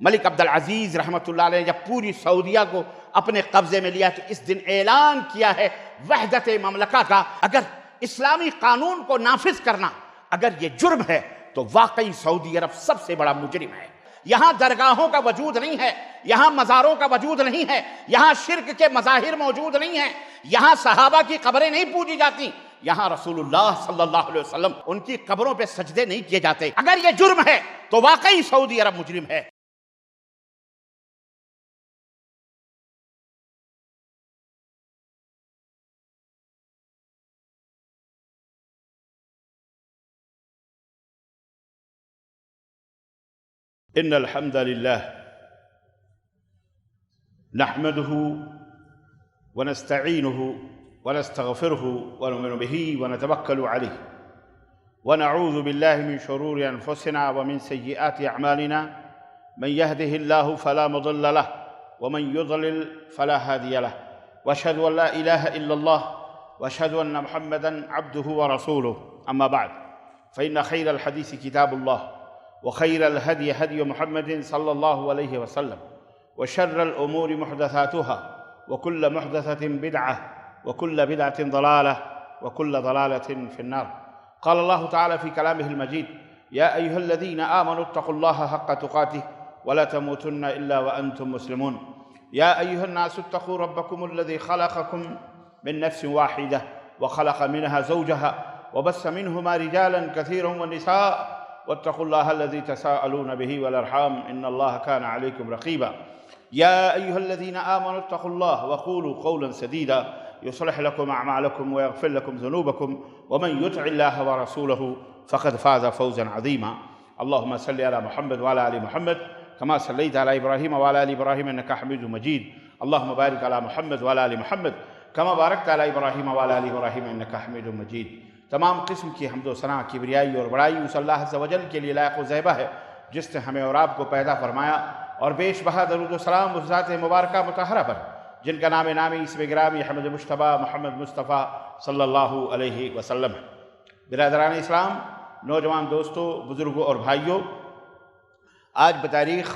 ملک عبدالعزیز رحمۃ اللہ علیہ نے جب پوری سعودیہ کو اپنے قبضے میں لیا تو اس دن اعلان کیا ہے وحدت مملکہ کا۔ اگر اسلامی قانون کو نافذ کرنا اگر یہ جرم ہے تو واقعی سعودی عرب سب سے بڑا مجرم ہے۔ یہاں درگاہوں کا وجود نہیں ہے، یہاں مزاروں کا وجود نہیں ہے، یہاں شرک کے مظاہر موجود نہیں ہیں، یہاں صحابہ کی قبریں نہیں پوجی جاتی، یہاں رسول اللہ صلی اللہ علیہ وسلم ان کی قبروں پہ سجدے نہیں کیے جاتے۔ اگر یہ جرم ہے تو واقعی سعودی عرب مجرم ہے۔ ان الحمد للہ نحمده ونستعینه ونستغفره ونؤمن به ونتوکل علیہ ونعوذ باللہ من شرور انفسنا ومن سیئات اعمالنا من يهده الله فلا مضل له ومن يضلل فلا هادي له واشهد ان لا اله الا الله واشهد ان محمدا عبده ورسوله اما بعد فان خير الحديث كتاب الله وخير الهدي هدي محمد صلى الله عليه وسلم وشر الأمور محدثاتها وكل محدثة بدعة وكل بدعة ضلالة وكل ضلالة في النار. قال الله تعالى في كلامه المجيد: يا أيها الذين آمنوا اتقوا الله حق تقاته ولا تموتن إلا وأنتم مسلمون. يا أيها الناس اتقوا ربكم الذي خلقكم من نفس واحدة وخلق منها زوجها وبث منهما رجالا كثيرا ونساء واتقوا الله الذي تساءلون به والأرحام إن الله كان عليكم رقيبا. يا أيها الذين آمنوا اتقوا الله وقولوا قولا سديدا يصلح لكم أعمالكم ويغفر لكم ذنوبكم ومن يطع الله ورسوله فقد فاز فوزا عظيما. اللهم صل على محمد وعلى آل محمد كما صليت على إبراهيم وعلى آل إبراهيم إنك حميد مجيد. اللهم بارك على محمد وعلى آل محمد كما باركت على إبراهيم وعلى آل إبراهيم إنك حميد مجيد. تمام قسم کی حمد و ثنا، کبریائی اور بڑائی اس اللہ عز و جل کے لیے لائق و زیبہ ہے جس نے ہمیں اور آپ کو پیدا فرمایا، اور بیش بہا درود و سلام اس ذات مبارکہ مطہرہ پر جن کا نام نامی اسم گرامی حمد مجتبیٰ محمد مصطفیٰ صلی اللہ علیہ وسلم ہے۔ برادران اسلام، نوجوان دوستوں، بزرگوں اور بھائیوں، آج بتاریخ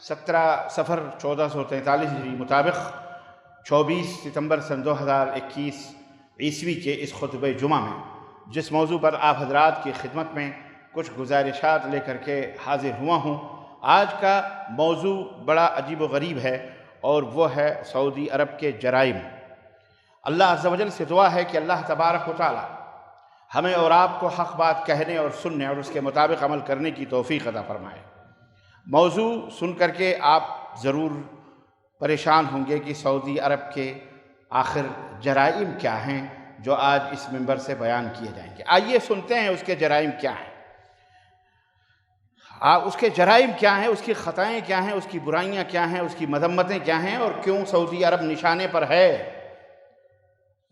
17 صفر 1443 ہجری مطابق 24 ستمبر سن 2021 عیسوی کے اس خطبہ جمعہ میں جس موضوع پر آپ حضرات کی خدمت میں کچھ گزارشات لے کر کے حاضر ہوا ہوں، آج کا موضوع بڑا عجیب و غریب ہے اور وہ ہے سعودی عرب کے جرائم۔ اللہ عز و جل سے دعا ہے کہ اللہ تبارک و تعالی ہمیں اور آپ کو حق بات کہنے اور سننے اور اس کے مطابق عمل کرنے کی توفیق عطا فرمائے۔ موضوع سن کر کے آپ ضرور پریشان ہوں گے کہ سعودی عرب کے آخر جرائم کیا ہیں جو آج اس منبر سے بیان کیے جائیں گے۔ آئیے سنتے ہیں اس کے جرائم کیا ہیں، اس کے جرائم کیا ہیں، اس کی خطائیں کیا ہیں، اس کی برائیاں کیا ہیں، اس کی مذمتیں کیا ہیں، اور کیوں سعودی عرب نشانے پر ہے،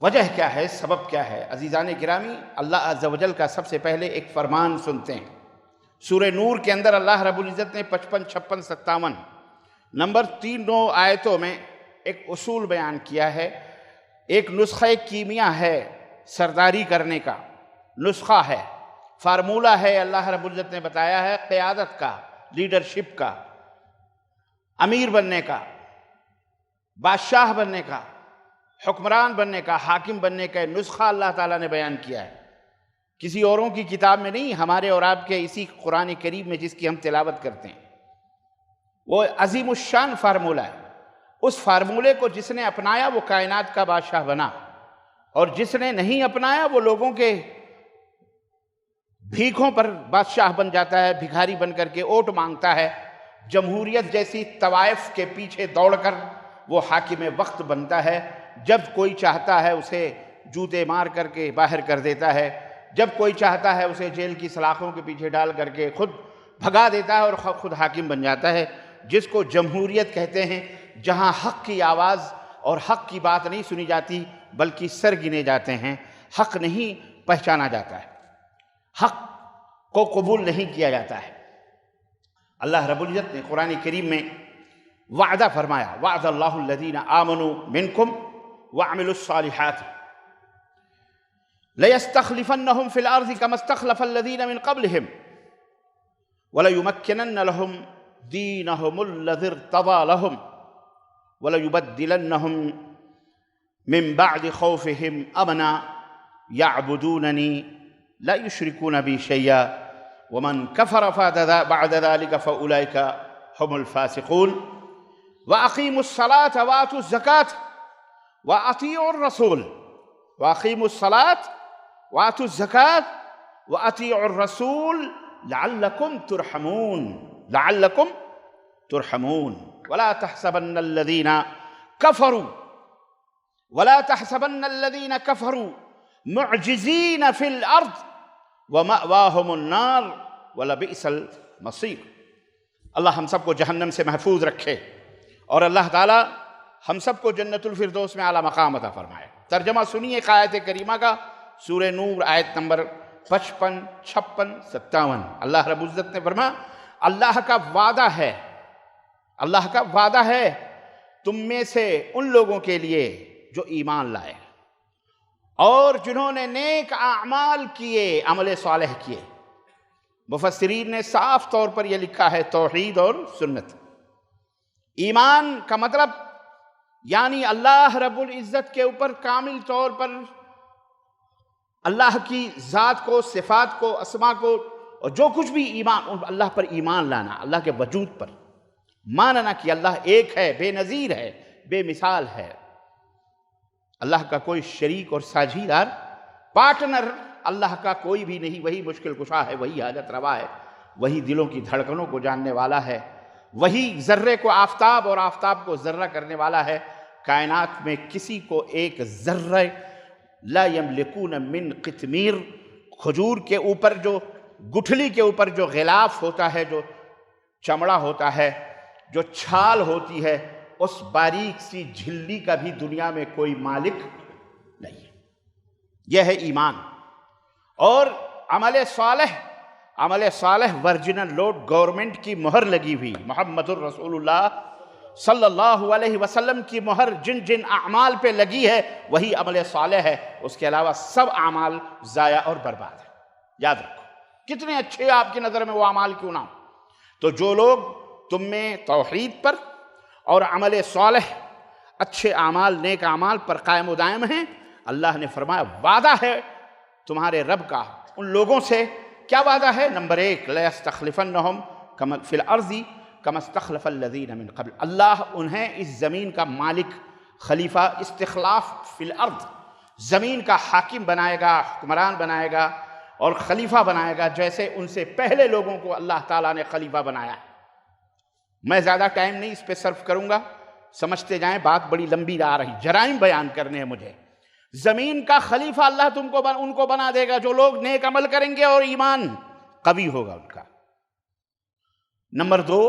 وجہ کیا ہے، سبب کیا ہے۔ عزیزان گرامی، اللہ عز و جل کا سب سے پہلے ایک فرمان سنتے ہیں۔ سورہ نور کے اندر اللہ رب العزت نے 55، 56، 57 نمبر 3 آیتوں میں ایک اصول بیان کیا ہے، ایک نسخہ کیمیا ہے سرداری کرنے کا، نسخہ ہے، فارمولہ ہے، اللہ رب العزت نے بتایا ہے قیادت کا، لیڈرشپ کا، امیر بننے کا، بادشاہ بننے کا، حکمران بننے کا، حاکم بننے کا نسخہ اللہ تعالیٰ نے بیان کیا ہے۔ کسی اوروں کی کتاب میں نہیں، ہمارے اور آپ کے اسی قرآن کریم میں جس کی ہم تلاوت کرتے ہیں۔ وہ عظیم الشان فارمولہ ہے۔ اس فارمولے کو جس نے اپنایا وہ کائنات کا بادشاہ بنا، اور جس نے نہیں اپنایا وہ لوگوں کے بھیکھوں پر بادشاہ بن جاتا ہے، بھکاری بن کر کے اوٹ مانگتا ہے، جمہوریت جیسی طوائف کے پیچھے دوڑ کر وہ حاکم وقت بنتا ہے، جب کوئی چاہتا ہے اسے جوتے مار کر کے باہر کر دیتا ہے، جب کوئی چاہتا ہے اسے جیل کی سلاخوں کے پیچھے ڈال کر کے خود بھگا دیتا ہے اور خود حاکم بن جاتا ہے، جس کو جمہوریت کہتے ہیں، جہاں حق کی آواز اور حق کی بات نہیں سنی جاتی بلکہ سر گنے جاتے ہیں، حق نہیں پہچانا جاتا ہے، حق کو قبول نہیں کیا جاتا ہے۔ اللہ رب العزت نے قرآن کریم میں وعدہ فرمایا، وعد اللہ الذین آمنوا منکم وعملوا الصالحات لَيَسْتَخْلِفَنَّهُمْ فِي الْأَرْضِ كَمَا اسْتَخْلَفَ الَّذِينَ مِنْ قَبْلِهِمْ وَلَيُمَكِّنَنَّ لَهُمْ دینہم الذی ارتضی لہم ولیبدلنہم من بعد خوفہم امنا یعبدوننی لا یشرکون بی شیئا ومن کفر بعد ذلك فاولئک هم الفاسقون واقیموا الصلاة وآتوا الزکاة واطیعوا الرسول واقیموا الصلاة وآتوا الزکاة واطیعوا الرسول لعلکم ترحمون ولا تحسبن الذین کفروا معجزین فی الارض ومأواہم النار ولبئس المصیر۔ اللہ ہم سب کو جہنم سے محفوظ رکھے اور اللہ تعالی ہم سب کو جنت الفردوس میں اعلیٰ مقام عطا فرمائے۔ ترجمہ سنیے ایک آیت کریمہ کا، سورہ نور آیت نمبر 55، 56، 57۔ اللہ رب العزت نے فرمایا اللہ کا وعدہ ہے تم میں سے ان لوگوں کے لیے جو ایمان لائے اور جنہوں نے نیک اعمال کیے، عمل صالح کیے۔ مفسرین نے صاف طور پر یہ لکھا ہے توحید اور سنت۔ ایمان کا مطلب یعنی اللہ رب العزت کے اوپر کامل طور پر اللہ کی ذات کو، صفات کو، اسما کو، اور جو کچھ بھی ایمان، اللہ پر ایمان لانا، اللہ کے وجود پر ماننا کہ اللہ ایک ہے، بے نظیر ہے، بے مثال ہے، اللہ کا کوئی شریک اور ساجھیدار پارٹنر اللہ کا کوئی بھی نہیں۔ وہی مشکل کشا ہے، وہی حاجت روا ہے، وہی دلوں کی دھڑکنوں کو جاننے والا ہے، وہی ذرے کو آفتاب اور آفتاب کو ذرہ کرنے والا ہے۔ کائنات میں کسی کو ایک ذرہ لا یملکون من قطمیر، کھجور کے اوپر جو گٹھلی کے اوپر جو غلاف ہوتا ہے، جو چمڑا ہوتا ہے، جو چھال ہوتی ہے، اس باریک سی جھلی کا بھی دنیا میں کوئی مالک نہیں ہے۔ یہ ہے ایمان۔ اور عمل صالح ورجنل لوڈ گورنمنٹ کی مہر لگی ہوئی، محمد الرسول اللہ صلی اللہ علیہ وسلم کی مہر جن جن اعمال پہ لگی ہے وہی عمل صالح ہے، اس کے علاوہ سب اعمال ضائع اور برباد ہیں۔ یاد رکھو کتنے اچھے آپ کی نظر میں وہ اعمال کیوں نہ ہوں۔ تو جو لوگ تم میں توحید پر اور عمل صالح، اچھے اعمال، نیک اعمال پر قائم و دائم ہیں، اللہ نے فرمایا وعدہ ہے تمہارے رب کا ان لوگوں سے۔ کیا وعدہ ہے؟ نمبر 1، لَيَسْتَخْلِفَنَّهُمْ فِي الْأَرْضِ كَمَا اسْتَخْلَفَ الَّذِينَ مِن قَبْلِ، اللہ انہیں اس زمین کا مالک، خلیفہ، استخلاف فی الارض، زمین کا حاکم بنائے گا، حکمران بنائے گا اور خلیفہ بنائے گا، جیسے ان سے پہلے لوگوں کو اللہ تعالیٰ نے خلیفہ بنایا۔ میں زیادہ ٹائم نہیں اس پہ صرف کروں گا، سمجھتے جائیں، بات بڑی لمبی آ رہی، جرائم بیان کرنے ہیں مجھے۔ زمین کا خلیفہ اللہ تم کو ان کو بنا دے گا جو لوگ نیک عمل کریں گے اور ایمان قوی ہوگا ان کا۔ نمبر 2،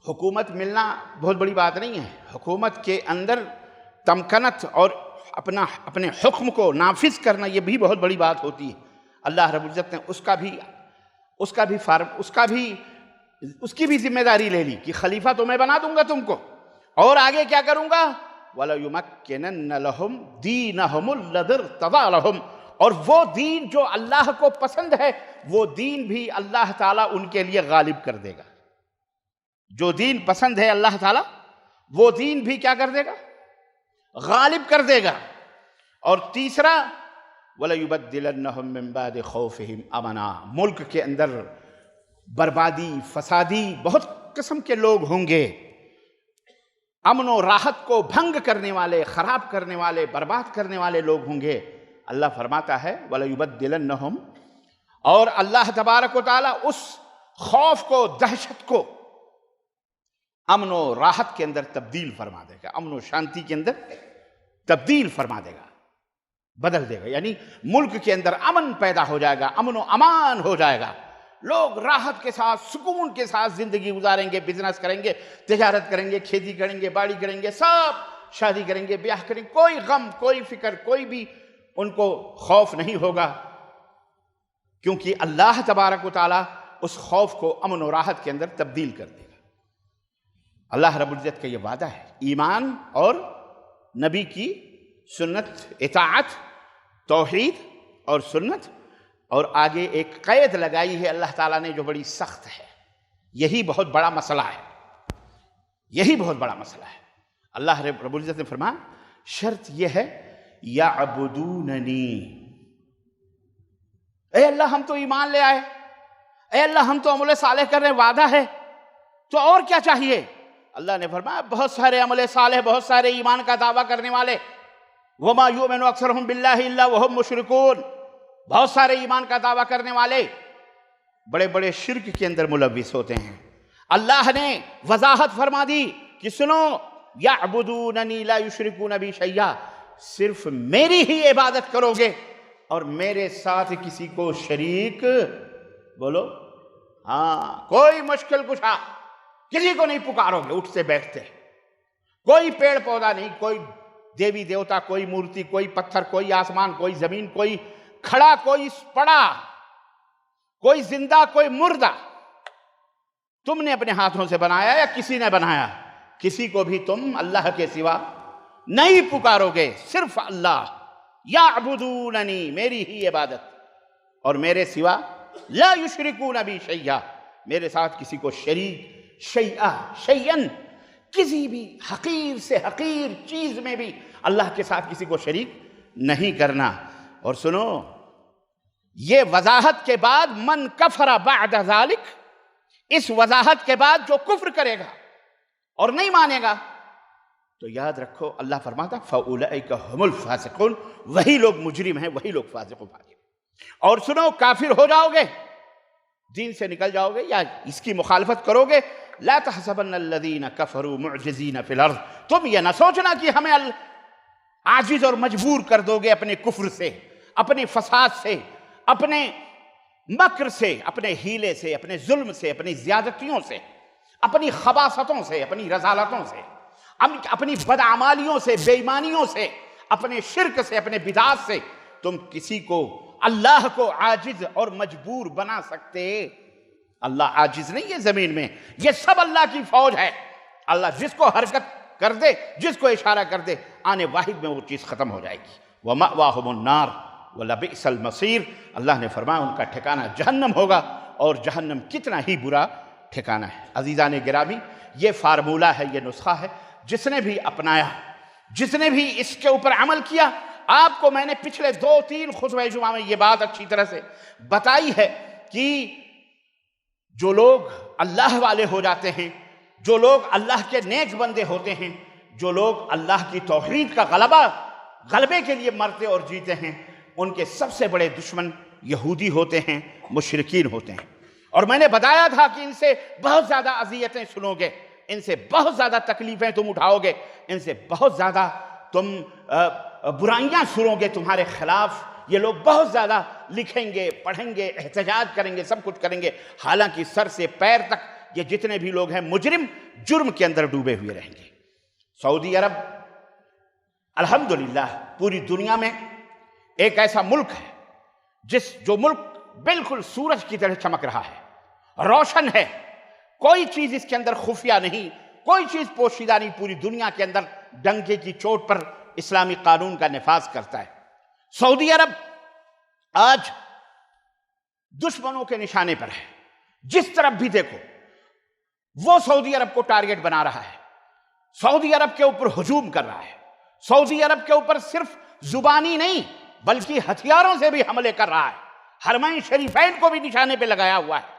حکومت ملنا بہت بڑی بات نہیں ہے، حکومت کے اندر تمکنت اور اپنے حکم کو نافذ کرنا یہ بھی بہت بڑی بات ہوتی ہے۔ اللہ رب العزت نے اس کی بھی ذمہ داری لے لی کہ خلیفہ تو میں بنا دوں گا تم کو، اور آگے کیا کروں گا؟ وَلَيُمَكِّنَنَّ لَهُمْ دِينَهُمُ الَّذِي ارْتَضَىٰ لَهُمْ، اور وہ دین جو اللہ کو پسند ہے وہ دین بھی اللہ تعالیٰ ان کے لیے غالب کر دے گا۔ جو دین پسند ہے اللہ تعالیٰ وہ دین بھی کیا کر دے گا؟ غالب کر دے گا۔ اور تیسرا، وَلَيُبَدِّلَنَّهُم مِّن بَعْدِ خَوْفِهِمْ أَمْنًا، ملک کے اندر بربادی، فسادی بہت قسم کے لوگ ہوں گے، امن و راحت کو بھنگ کرنے والے، خراب کرنے والے، برباد کرنے والے لوگ ہوں گے۔ اللہ فرماتا ہے وَلَيُبَدِّلَنَّهُمْ، اور اللہ تبارک و تعالیٰ اس خوف کو، دہشت کو امن و راحت کے اندر تبدیل فرما دے گا، امن و شانتی کے اندر تبدیل فرما دے گا، بدل دے گا۔ یعنی ملک کے اندر امن پیدا ہو جائے گا، امن و امان ہو جائے گا، لوگ راحت کے ساتھ، سکون کے ساتھ زندگی گزاریں گے، بزنس کریں گے، تجارت کریں گے، کھیتی کریں گے، باڑی کریں گے، سب شادی کریں گے، بیاہ کریں گے، کوئی غم، کوئی فکر، کوئی بھی ان کو خوف نہیں ہوگا، کیونکہ اللہ تبارک و تعالیٰ اس خوف کو امن و راحت کے اندر تبدیل کر دے گا۔ اللہ رب العزت کا یہ وعدہ ہے، ایمان اور نبی کی سنت، اطاعت، توحید اور سنت، اور آگے ایک قید لگائی ہے اللہ تعالیٰ نے جو بڑی سخت ہے، یہی بہت بڑا مسئلہ ہے، یہی بہت بڑا مسئلہ ہے۔ اللہ رب العزت نے فرمایا شرط یہ ہے یعبدوننی، اے اللہ ہم تو ایمان لے آئے، اے اللہ ہم تو عمل صالح کر رہے، وعدہ ہے، تو اور کیا چاہیے؟ اللہ نے فرمایا بہت سارے عمل صالح، بہت سارے ایمان کا دعویٰ کرنے والے، وما یؤمن اکثرهم باللہ الا وهم مشرکون، بہت سارے ایمان کا دعویٰ کرنے والے بڑے بڑے شرک کے اندر ملوث ہوتے ہیں۔ اللہ نے وضاحت فرما دی کہ سنو یعبدوننی لا یشرکون بی شیئا، صرف میری ہی عبادت کرو گے اور میرے ساتھ کسی کو شریک، بولو ہاں، کوئی مشکل کشا کسی کو نہیں پکارو گے اٹھتے بیٹھتے، کوئی پیڑ پودا نہیں، کوئی دیوی دیوتا، کوئی مورتی، کوئی پتھر، کوئی آسمان، کوئی زمین، کوئی کھڑا، کوئی پڑا، کوئی زندہ، کوئی مردہ، تم نے اپنے ہاتھوں سے بنایا یا کسی نے بنایا، کسی کو بھی تم اللہ کے سوا نہیں پکارو گے، صرف اللہ، یعبدوننی، میری ہی عبادت، اور میرے سوا لا یشرکون بی شیئا، میرے ساتھ کسی کو شریک، شیئن، کسی بھی حقیر سے حقیر چیز میں بھی اللہ کے ساتھ کسی کو شریک نہیں کرنا۔ اور سنو، یہ وضاحت کے بعد من کفر بعد ذالک، اس وضاحت کے بعد جو کفر کرے گا اور نہیں مانے گا تو یاد رکھو اللہ فرماتا فَأُولَئِكَ هُمُ الْفَاسِقُونَ، وہی لوگ مجرم ہیں، وہی لوگ فاسق و فاجر۔ اور سنو، کافر ہو جاؤ گے، دین سے نکل جاؤ گے یا اس کی مخالفت کرو گے، لا تحسبن الذین کفروا معجزین فی الارض، تم یہ نہ سوچنا کہ ہمیں عاجز اور مجبور کر دو گے اپنے کفر سے، اپنے فساد سے، اپنے مکر سے، اپنے ہیلے سے، اپنے ظلم سے، اپنی زیادتیوں سے، اپنی خباثتوں سے، اپنی رذالتوں سے، اپنی بدعمالیوں سے، بے ایمانیوں سے، اپنے شرک سے، اپنے بدعات سے تم کسی کو، اللہ کو عاجز اور مجبور بنا سکتے؟ اللہ عاجز نہیں ہے زمین میں، یہ سب اللہ کی فوج ہے۔ اللہ جس کو حرکت کر دے، جس کو اشارہ کر دے، آنے واحد میں وہ چیز ختم ہو جائے گی۔ وَمَأْوَاهُمُ النَّارُ وَلَبِئْسَ الْمَصِيرُ، اللہ نے فرمایا ان کا ٹھکانہ جہنم ہوگا، اور جہنم کتنا ہی برا ٹھکانہ ہے۔ عزیزان گرامی، یہ فارمولہ ہے، یہ نسخہ ہے، جس نے بھی اپنایا، جس نے بھی اس کے اوپر عمل کیا، آپ کو میں نے پچھلے 2-3 خطبہ جمعہ میں یہ بات اچھی طرح سے بتائی ہے کہ جو لوگ اللہ والے ہو جاتے ہیں، جو لوگ اللہ کے نیک بندے ہوتے ہیں، جو لوگ اللہ کی توحید کا غلبے کے لیے مرتے اور جیتے ہیں، ان کے سب سے بڑے دشمن یہودی ہوتے ہیں، مشرکین ہوتے ہیں۔ اور میں نے بتایا تھا کہ ان سے بہت زیادہ اذیتیں سنو گے، ان سے بہت زیادہ تکلیفیں تم اٹھاؤ گے، ان سے بہت زیادہ تم برائیاں سنو گے تمہارے خلاف، یہ لوگ بہت زیادہ لکھیں گے، پڑھیں گے، احتجاج کریں گے، سب کچھ کریں گے، حالانکہ سر سے پیر تک یہ جتنے بھی لوگ ہیں مجرم، جرم کے اندر ڈوبے ہوئے رہیں گے۔ سعودی عرب الحمدللہ پوری دنیا میں ایک ایسا ملک ہے جو ملک بالکل سورج کی طرح چمک رہا ہے، روشن ہے، کوئی چیز اس کے اندر خفیہ نہیں، کوئی چیز پوشیدہ نہیں، پوری دنیا کے اندر ڈنکے کی چوٹ پر اسلامی قانون کا نفاذ کرتا ہے۔ سعودی عرب آج دشمنوں کے نشانے پر ہے، جس طرف بھی دیکھو وہ سعودی عرب کو ٹارگٹ بنا رہا ہے، سعودی عرب کے اوپر ہجوم کر رہا ہے، سعودی عرب کے اوپر صرف زبانی نہیں بلکہ ہتھیاروں سے بھی حملے کر رہا ہے، حرمین شریفین کو بھی نشانے پہ لگایا ہوا ہے،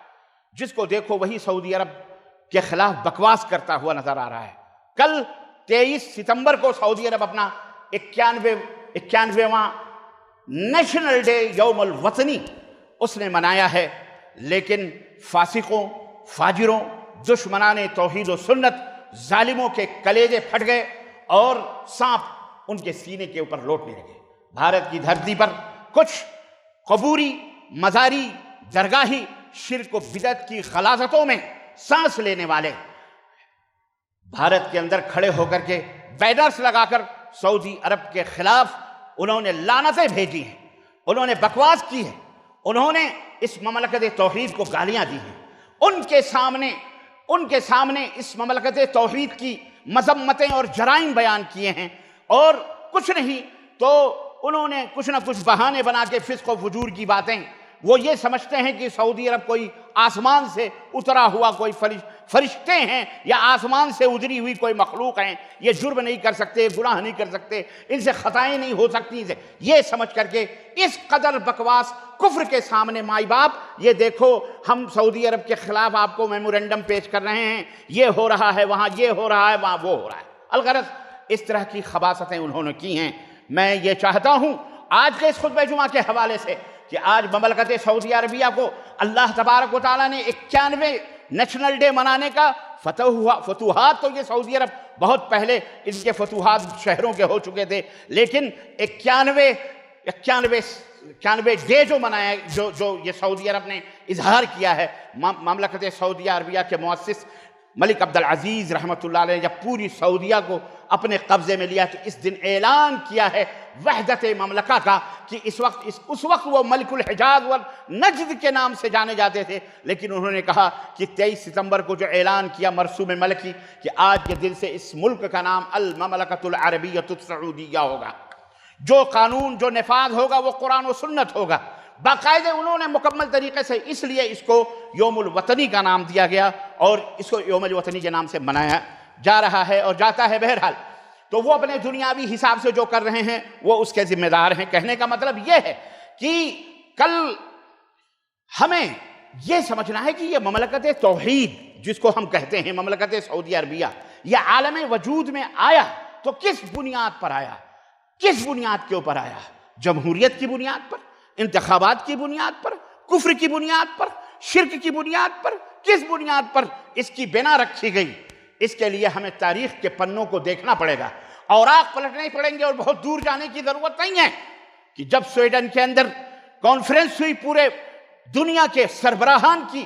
جس کو دیکھو وہی سعودی عرب کے خلاف بکواس کرتا ہوا نظر آ رہا ہے۔ کل 23 ستمبر کو سعودی عرب اپنا 91واں نیشنل ڈے، یوم الوطنی اس نے منایا ہے، لیکن فاسقوں، فاجروں، دشمنان توحید و سنت، ظالموں کے کلیجے پھٹ گئے اور سانپ ان کے سینے کے اوپر لوٹنے لگے۔ بھارت کی دھرتی پر کچھ قبوری، مزاری، درگاہی، شرک و بدعت کی غلاظتوں میں سانس لینے والے بھارت کے اندر کھڑے ہو کر کے بینرز لگا کر سعودی عرب کے خلاف انہوں نے لعنتیں بھیجی ہیں، انہوں نے بکواس کی ہے، انہوں نے اس مملکت توحید کو گالیاں دی ہیں، ان کے سامنے اس مملکت توحید کی مذمتیں اور جرائم بیان کیے ہیں، اور کچھ نہیں تو انہوں نے کچھ نہ کچھ بہانے بنا کے فسق و فجور کی باتیں وہ یہ سمجھتے ہیں کہ سعودی عرب کوئی آسمان سے اترا ہوا کوئی فرشتے ہیں یا آسمان سے اتری ہوئی کوئی مخلوق ہیں، یہ جرم نہیں کر سکتے، گناہ نہیں کر سکتے، ان سے خطائیں نہیں ہو سکتی، یہ سمجھ کر کے اس قدر بکواس کفر کے سامنے مائی باپ یہ دیکھو ہم سعودی عرب کے خلاف آپ کو میمورنڈم پیش کر رہے ہیں، یہ ہو رہا ہے وہاں، یہ ہو رہا ہے وہاں، وہ ہو رہا ہے، الغرض اس طرح کی خباثتیں انہوں نے کی ہیں۔ میں یہ چاہتا ہوں آج کے اس خطبہ جمعہ کے حوالے سے کہ آج مملکت سعودی عربیہ کو اللہ تبارک و تعالیٰ نے 91ویں نیشنل ڈے منانے کا فتوحات، تو یہ سعودی عرب بہت پہلے ان کے فتوحات شہروں کے ہو چکے تھے، لیکن 91ویں ڈے جو منایا، جو یہ سعودی عرب نے اظہار کیا ہے، مملکت سعودی عربیہ کے مؤسس ملک عبدالعزیز رحمۃ اللہ علیہ جب پوری سعودیہ کو اپنے قبضے میں لیا تو اس دن اعلان کیا ہے وحدت مملکہ کا، کہ اس وقت وہ ملک الحجاز والنجد کے نام سے جانے جاتے تھے، لیکن انہوں نے کہا کہ 23 ستمبر کو جو اعلان کیا مرسوم ملکی کہ آج کے دن سے اس ملک کا نام المملکۃ العربیۃ السعودیہ ہوگا، جو قانون جو نفاذ ہوگا وہ قرآن و سنت ہوگا، باقاعدہ انہوں نے مکمل طریقے سے، اس لیے اس کو یوم الوطنی کا نام دیا گیا اور اس کو یوم الوطنی کے نام سے منایا جا رہا ہے اور جاتا ہے۔ بہرحال تو وہ اپنے دنیاوی حساب سے جو کر رہے ہیں وہ اس کے ذمہ دار ہیں۔ کہنے کا مطلب یہ ہے کہ کل ہمیں یہ سمجھنا ہے کہ یہ مملکت توحید جس کو ہم کہتے ہیں مملکت سعودی عربیہ، یہ عالم وجود میں آیا تو کس بنیاد پر آیا؟ کس بنیاد کے اوپر آیا؟ جمہوریت کی بنیاد پر، انتخابات کی بنیاد پر، کفر کی بنیاد پر، شرک کی بنیاد پر، کس بنیاد پر اس کی بنا رکھی گئی؟ اس کے لیے ہمیں تاریخ کے پنوں کو دیکھنا پڑے گا، اوراق پلٹنے پڑیں گے، اور بہت دور جانے کی ضرورت نہیں ہے کہ جب سویڈن کے اندر کانفرنس ہوئی پورے دنیا کے سربراہان کی،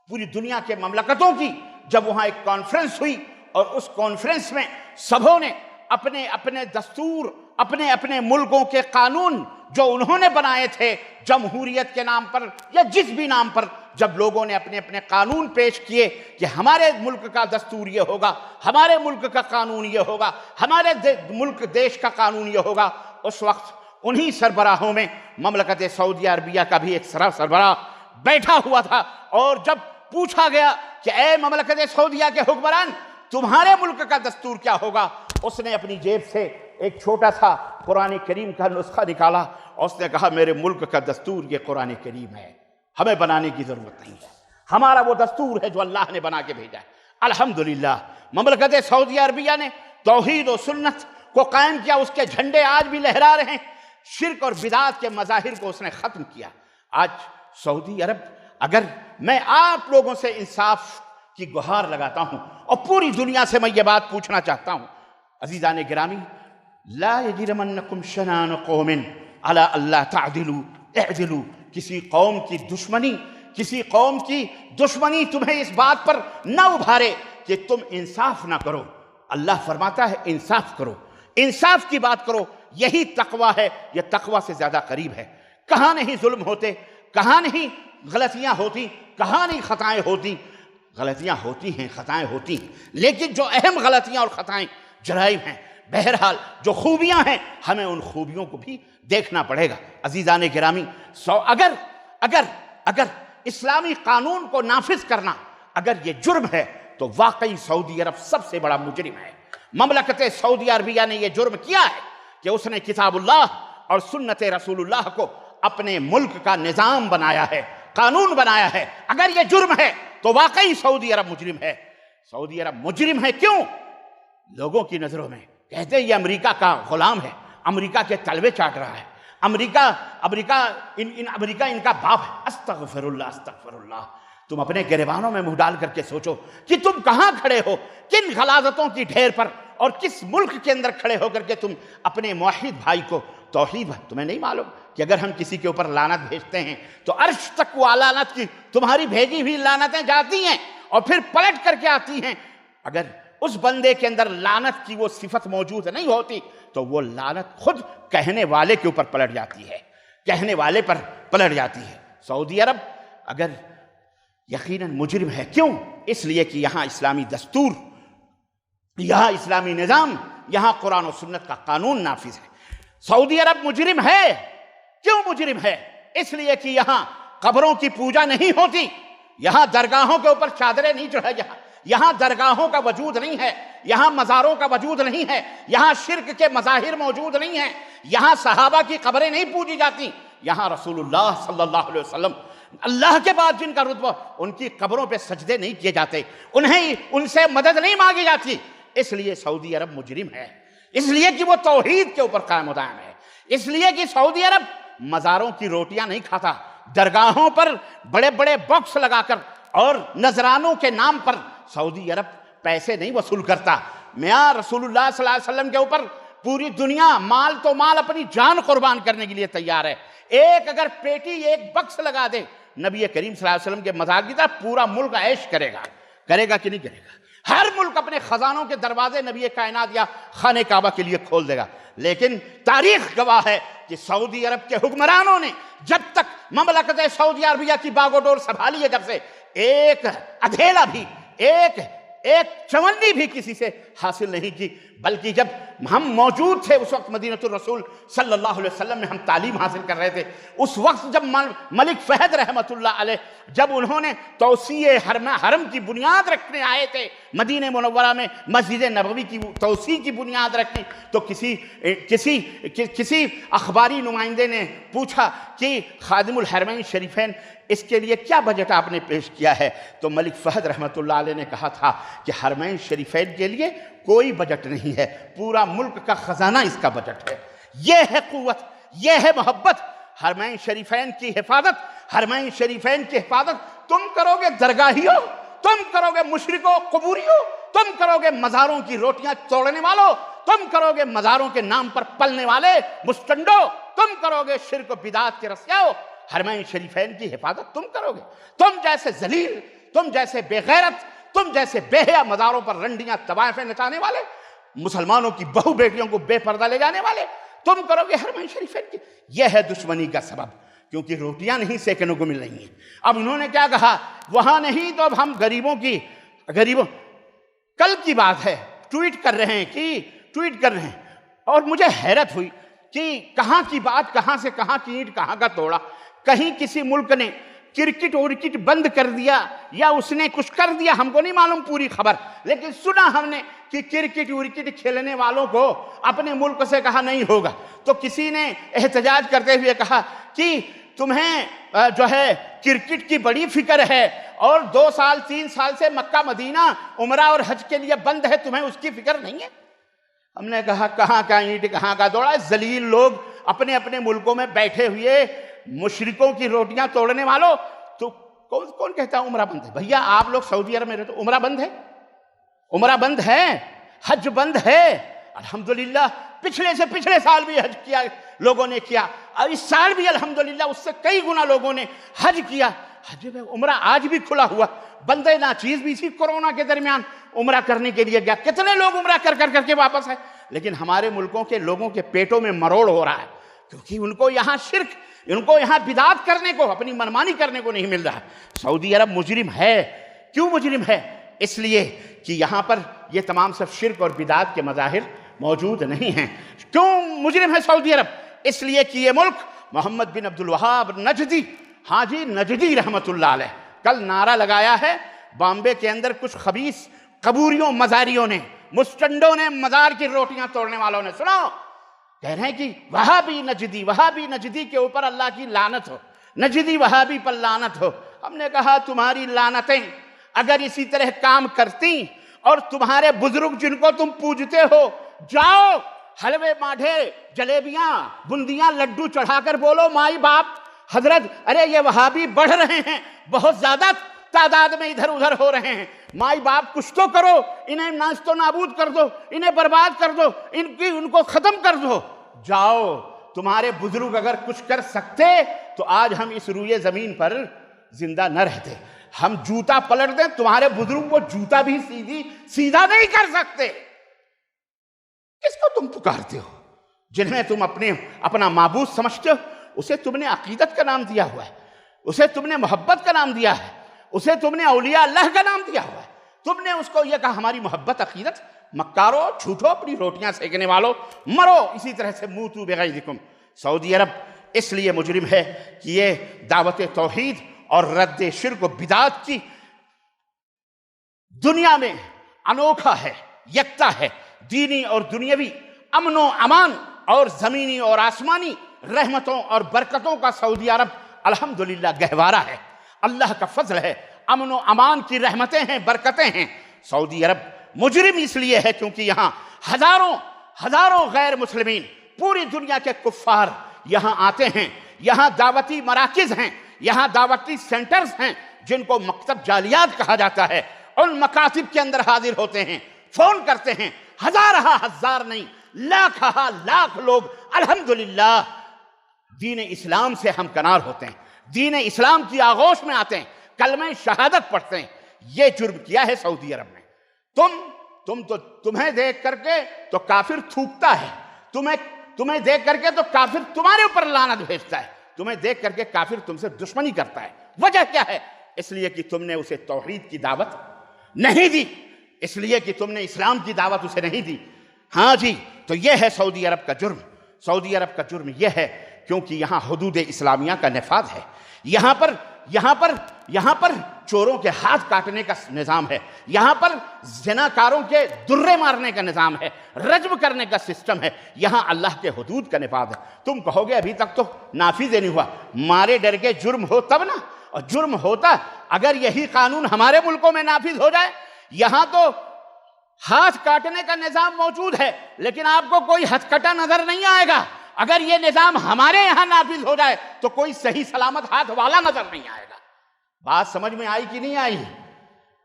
پوری دنیا کے مملکتوں کی، جب وہاں ایک کانفرنس ہوئی اور اس کانفرنس میں سبھوں نے اپنے اپنے دستور، اپنے اپنے ملکوں کے قانون جو انہوں نے بنائے تھے جمہوریت کے نام پر یا جس بھی نام پر، جب لوگوں نے اپنے اپنے قانون پیش کیے کہ ہمارے ملک کا دستور یہ ہوگا، ہمارے ملک کا قانون یہ ہوگا، ہمارے ملک دیش کا قانون یہ ہوگا، اس وقت انہی سربراہوں میں مملکت سعودی عربیہ کا بھی ایک سربراہ بیٹھا ہوا تھا، اور جب پوچھا گیا کہ اے مملکت سعودیہ کے حکمران تمہارے ملک کا دستور کیا ہوگا، اس نے اپنی جیب سے ایک چھوٹا سا قرآن کریم کا نسخہ نکالا اور اس نے کہا میرے ملک کا دستور یہ قرآن کریم ہے، ہمیں بنانے کی ضرورت نہیں ہے، ہمارا وہ دستور ہے جو اللہ نے بنا کے بھیجا ہے۔ الحمدللہ مملکت سعودی عربیہ نے توحید و سنت کو قائم کیا، اس کے جھنڈے آج بھی لہرا رہے ہیں، شرک اور بدعات کے مظاہر کو اس نے ختم کیا۔ آج سعودی عرب، اگر میں آپ لوگوں سے انصاف کی گہار لگاتا ہوں اور پوری دنیا سے میں یہ بات پوچھنا چاہتا ہوں، عزیزان گرامی، لا یجرمنکم شنآن قوم علی الا تعدلوا اعدلوا، کسی قوم کی دشمنی تمہیں اس بات پر نہ ابھارے کہ تم انصاف نہ کرو۔ اللہ فرماتا ہے انصاف کرو، انصاف کی بات کرو، یہی تقوی ہے، یہ تقوی سے زیادہ قریب ہے۔ کہاں نہیں ظلم ہوتے، کہاں نہیں غلطیاں ہوتی، کہاں نہیں خطائیں ہوتی، غلطیاں ہوتی ہیں، خطائیں ہوتی ہیں، لیکن جو اہم غلطیاں اور خطائیں جرائم ہیں، بہرحال جو خوبیاں ہیں ہمیں ان خوبیوں کو بھی دیکھنا پڑے گا۔ عزیزان گرامی، اگر اسلامی قانون کو نافذ کرنا اگر یہ جرم ہے تو واقعی سعودی عرب سب سے بڑا مجرم ہے۔ مملکت سعودی عربیہ نے یہ جرم کیا ہے کہ اس نے کتاب اللہ اور سنت رسول اللہ کو اپنے ملک کا نظام بنایا ہے، قانون بنایا ہے۔ اگر یہ جرم ہے تو واقعی سعودی عرب مجرم ہے۔ سعودی عرب مجرم ہے کیوں؟ لوگوں کی نظروں میں کہتے ہیں یہ امریکہ کا غلام ہے، امریکہ کے تلوے چاٹ رہا ہے، امریکہ ان کا باپ ہے۔ استغفر اللہ۔ تم اپنے گریبانوں میں منہ ڈال کر کے سوچو کہ تم کہاں کھڑے ہو، کن غلاظتوں کی ڈھیر پر، اور کس ملک کے اندر کھڑے ہو کر کے تم اپنے موحد بھائی کو توحید، تمہیں نہیں معلوم کہ اگر ہم کسی کے اوپر لعنت بھیجتے ہیں تو عرش تک وہ لعنت کی تمہاری بھیجی ہوئی لعنتیں جاتی ہیں اور پھر پلٹ کر کے آتی ہیں۔ اگر اس بندے کے اندر لعنت کی وہ صفت موجود نہیں ہوتی تو وہ لعنت خود کہنے والے کے اوپر پلٹ جاتی ہے، کہنے والے پر پلٹ جاتی ہے۔ سعودی عرب اگر یقیناً مجرم ہے، کیوں؟ اس لیے کہ یہاں اسلامی دستور، یہاں اسلامی نظام، یہاں قرآن و سنت کا قانون نافذ ہے۔ سعودی عرب مجرم ہے، کیوں مجرم ہے؟ اس لیے کہ یہاں قبروں کی پوجا نہیں ہوتی، یہاں درگاہوں کے اوپر چادریں نہیں چڑھائی، یہاں درگاہوں کا وجود نہیں ہے، یہاں مزاروں کا وجود نہیں ہے، یہاں شرک کے مظاہر موجود نہیں ہیں، یہاں صحابہ کی قبریں نہیں پوجی جاتی، یہاں رسول اللہ صلی اللہ علیہ وسلم اللہ کے بعد جن کا رتبہ، ان کی قبروں پہ سجدے نہیں کیے جاتے، انہیں ان سے مدد نہیں مانگی جاتی۔ اس لیے سعودی عرب مجرم ہے، اس لیے کہ وہ توحید کے اوپر قائم و دائم ہے، اس لیے کہ سعودی عرب مزاروں کی روٹیاں نہیں کھاتا، درگاہوں پر بڑے بڑے باکس لگا کر اور نذرانوں کے نام پر سعودی عرب پیسے نہیں وصول کرتا۔ میاں رسول اللہ صلی اللہ علیہ وسلم کے اوپر پوری دنیا مال تو مال اپنی جان قربان کرنے کے لیے تیار ہے، ایک اگر پیٹی ایک بکس لگا دے نبی کریم صلی اللہ علیہ وسلم کے مزار کی طرف، پورا ملک عیش کرے گا کہ نہیں کرے گا؟ ہر ملک اپنے خزانوں کے دروازے نبی کائنات یا خانہ کعبہ کے لیے کھول دے گا، لیکن تاریخ گواہ ہے کہ سعودی عرب کے حکمرانوں نے جب تک مملکت سعودی عربیہ کی باغ و ڈور سنبھالی ہے، جب سے ایک ادھیلا بھی، ایک چونی بھی کسی سے حاصل نہیں کی، بلکہ جب ہم موجود تھے اس وقت مدینہ الرسول صلی اللہ علیہ وسلم میں ہم تعلیم حاصل کر رہے تھے، اس وقت جب ملک فہد رحمۃ اللہ علیہ جب انہوں نے توسیع حرم کی بنیاد رکھنے آئے تھے مدینہ منورہ میں، مسجد نبوی کی توسیع کی بنیاد رکھی، تو کسی اخباری نمائندے نے پوچھا کہ خادم الحرمین شریفین اس کے لیے کیا بجٹ آپ نے پیش کیا ہے؟ تو ملک فہد رحمۃ اللہ علیہ نے کہا تھا کہ حرمین شریفین کے لیے کوئی بجٹ نہیں ہے، پورا ملک کا خزانہ اس کا بجٹ ہے۔ یہ ہے قوت، یہ ہے محبت، حرمین شریفین کی حفاظت، حرمین شریفین کی حفاظت تم کرو گے درگاہیوں، تم کرو گے مشرکوں قبوریوں، تم کرو گے مزاروں کی روٹیاں توڑنے والوں، تم کرو گے مزاروں کے نام پر پلنے والے مستنڈوں، تم کرو گے شرک و بدعات کے رسیاؤ، حرمین شریفین کی حفاظت تم کرو گے۔ تم جیسے ذلیل، تم جیسے بے غیرت، تم جیسے بے حیا مزاروں پر رنڈیاں طوائفیں نچانے والے، مسلمانوں کی بہو بیٹیوں کو بے پردہ لے جانے والے، تم کرو گے حرمین شریفین کی۔ یہ ہے دشمنی کا سبب، کیونکہ روٹیاں نہیں سیکنے کو مل رہی ہیں۔ اب انہوں نے کیا کہا، وہاں نہیں تو اب ہم غریبوں کل کی بات ہے، ٹویٹ کر رہے ہیں، اور مجھے حیرت ہوئی کہ کہاں کی بات، کہاں سے کہاں کی اینٹ کہاں کا توڑا۔ کہیں کسی ملک نے کرکٹ بند کر دیا یا اس نے کچھ کر دیا، ہم کو نہیں معلوم پوری خبر، لیکن سنا ہم نے کہ کرکٹ کھیلنے والوں کو اپنے ملک سے کہا نہیں ہوگا، تو کسی نے احتجاج کرتے ہوئے کہا کہ تمہیں جو ہے کرکٹ کی بڑی فکر ہے اور 2 سال 3 سال سے مکہ مدینہ عمرہ اور حج کے لیے بند ہے، تمہیں اس کی فکر نہیں ہے؟ ہم نے کہا کہاں کا اینٹ کہاں کا دوڑا، ذلیل لوگ اپنے اپنے ملکوں میں بیٹھے ہوئے مشرکوں کی روٹیاں توڑنے والوں، تو کون کہتا ہے عمرہ بند ہے؟ بھیا آپ لوگ سعودی عرب میں رہتے، عمرہ بند ہے، عمرہ بند ہے، حج بند ہے۔ الحمدللہ پچھلے سال بھی حج کیا لوگوں نے کیا، اور اس سال بھی الحمدللہ اس سے کئی گنا لوگوں نے حج کیا۔ حج میں عمرہ آج بھی کھلا ہوا، بندے ناچیز بھی اسی کورونا کے درمیان عمرہ کرنے کے لیے گیا، کتنے لوگ عمرہ کر کے واپس آئے، لیکن ہمارے ملکوں کے لوگوں کے پیٹوں میں مروڑ ہو رہا ہے، کیونکہ ان کو یہاں شرک، ان کو یہاں بدعات کرنے کو، اپنی منمانی کرنے کو نہیں مل رہا۔ سعودی عرب مجرم ہے، کیوں مجرم ہے؟ اس لیے کہ یہاں پر یہ تمام سب شرک اور بدعات کے مظاہر موجود نہیں ہیں۔ کیوں مجرم ہے سعودی عرب؟ اس لیے کہ یہ ملک محمد بن عبد الوہاب نجدی، ہاں جی نجدی رحمت اللہ علیہ، کل نعرہ لگایا ہے بامبے کے اندر، کچھ خبیث قبوریوں مزاریوں نے، مستنڈوں نے، مزار کی روٹیاں توڑنے والوں نے، سنو کہہ رہے ہیں کہ وہابی نجدی کے اوپر اللہ کی لعنت ہو، نجدی وہابی پر لعنت ہو۔ ہم نے کہا تمہاری لعنتیں اگر اسی طرح کام کرتی اور تمہارے بزرگ جن کو تم پوجتے ہو، جاؤ حلوے ماٹھے جلیبیاں بندیاں لڈو چڑھا کر بولو مائی باپ حضرت، ارے یہ وہابی بڑھ رہے ہیں، بہت زیادہ تعداد میں ادھر ادھر ہو رہے ہیں، مائی باپ کچھ تو کرو، انہیں ناست و نابود کر دو، انہیں برباد کر دو، ان کو ختم کر دو۔ جاؤ، تمہارے بزرگ اگر کچھ کر سکتے تو آج ہم اس روئے زمین پر زندہ نہ رہتے۔ ہم جوتا پلٹ دیں، تمہارے بزرگ کو جوتا بھی سیدھا نہیں کر سکتے۔ کس کو تم پکارتے ہو؟ جنہیں تم اپنا معبود سمجھتے ہو، اسے تم نے عقیدت کا نام دیا ہوا ہے، اسے تم نے محبت کا نام دیا ہے، اسے تم نے اولیاء اللہ کا نام دیا ہوا ہے، تم نے اس کو یہ کہا ہماری محبت عقیدت، مکارو جھوٹو اپنی روٹیاں سیکنے والو، مرو اسی طرح سے موتو بغیظکم۔ سعودی عرب اس لیے مجرم ہے کہ یہ دعوت توحید اور رد شرک و بدعت کی دنیا میں انوکھا ہے، یکتا ہے، دینی اور دنیاوی امن و امان اور زمینی اور آسمانی رحمتوں اور برکتوں کا سعودی عرب الحمدللہ گہوارہ ہے۔ اللہ کا فضل ہے، امن و امان کی رحمتیں ہیں، برکتیں ہیں۔ سعودی عرب مجرم اس لیے ہے کیونکہ یہاں ہزاروں غیر مسلمین، پوری دنیا کے کفار یہاں آتے ہیں، یہاں دعوتی مراکز ہیں، یہاں دعوتی سینٹرز ہیں جن کو مکتب جالیات کہا جاتا ہے۔ ان مکاتب کے اندر حاضر ہوتے ہیں، فون کرتے ہیں، ہزار نہیں، لاکھ لوگ الحمدللہ دین اسلام سے ہم کنار ہوتے ہیں، دین اسلام کی آغوش میں آتے ہیں، کلمہ شہادت پڑھتے ہیں۔ یہ جرم کیا ہے سعودی عرب نے۔ تمہیں دیکھ کر کے تو کافر تھوکتا ہے، تمہیں دیکھ کر کے تو کافر تمہارے اوپر لعنت بھیجتا ہے، تمہیں دیکھ کر کے کافر تم سے دشمنی کرتا ہے۔ وجہ کیا ہے؟ اس لیے کہ تم نے اسے توحید کی دعوت نہیں دی، اس لیے کہ تم نے اسلام کی دعوت اسے نہیں دی۔ ہاں جی، تو یہ ہے سعودی عرب کا جرم۔ سعودی عرب کا جرم یہ ہے کیونکہ یہاں حدود اسلامیہ کا نفاذ ہے، یہاں پر چوروں کے ہاتھ کاٹنے کا نظام ہے، یہاں پر زناکاروں کے درے مارنے کا نظام ہے، رجم کرنے کا سسٹم ہے، یہاں اللہ کے حدود کا نفاذ ہے۔ تم کہو گے ابھی تک تو نافذ نہیں ہوا، مارے ڈر کے جرم ہو تب نا، اور جرم ہوتا اگر یہی قانون ہمارے ملکوں میں نافذ ہو جائے۔ یہاں تو ہاتھ کاٹنے کا نظام موجود ہے لیکن آپ کو کوئی ہتھ کٹا نظر نہیں آئے گا۔ اگر یہ نظام ہمارے یہاں نافذ ہو جائے تو کوئی صحیح سلامت ہاتھ والا نظر نہیں آئے گا۔ بات سمجھ میں آئی کہ نہیں آئی؟